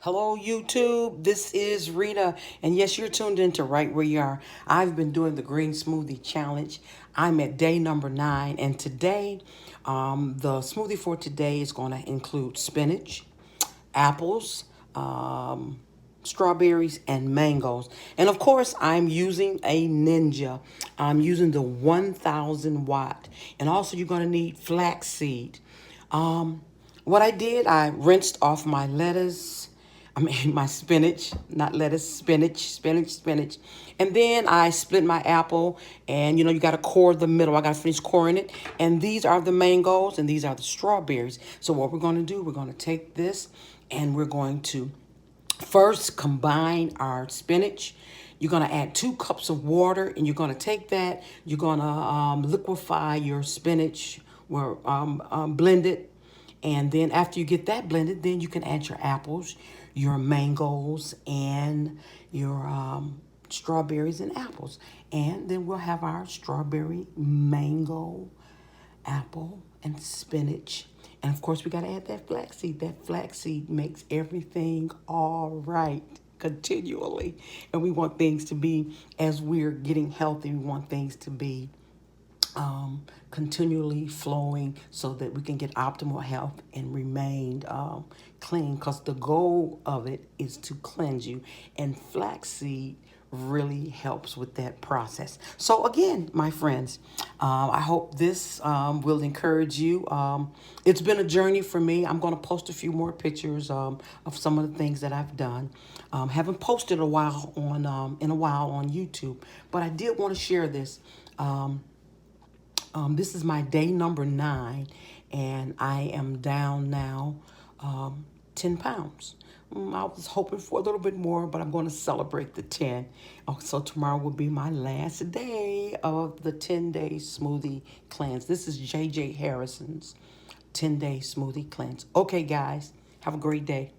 Hello, YouTube. This is Rita. And yes, you're tuned into right where you are. I've been doing the Green Smoothie Challenge. I'm at day number 9. And today, the smoothie for today is going to include spinach, apples, strawberries, and mangoes. And of course, I'm using a Ninja. I'm using the 1000 watt. And also, you're going to need flaxseed. What I did, I rinsed off my lettuce. I mean, my spinach, not lettuce, spinach. And then I split my apple, and you got to core the middle. I got to finish coring it. And these are the mangoes, and these are the strawberries. So, what we're going to do, we're going to take this, and we're going to first combine our spinach. You're going to add 2 cups of water, and you're going to take that. You're going to liquefy your spinach, or blend it. And then after you get that blended, then you can add your apples, your mangoes, and your strawberries and apples. And then we'll have our strawberry, mango, apple, and spinach. And of course, we got to add that flaxseed. That flaxseed makes everything all right continually. And we want things to be, as we're getting healthy, we want things to be continually flowing so that we can get optimal health and remain clean, because the goal of it is to cleanse you, and flaxseed really helps with that process. So again, my friends, I hope this will encourage you. It's been a journey for me. I'm going to post a few more pictures of some of the things that I've done. Haven't posted a while on in a while on YouTube, but I did want to share this. This is my day number 9, and I am down now 10 pounds. I was hoping for a little bit more, but I'm going to celebrate the 10. So tomorrow will be my last day of the 10-day smoothie cleanse. This is J.J. Harrison's 10-day smoothie cleanse. Okay, guys, have a great day.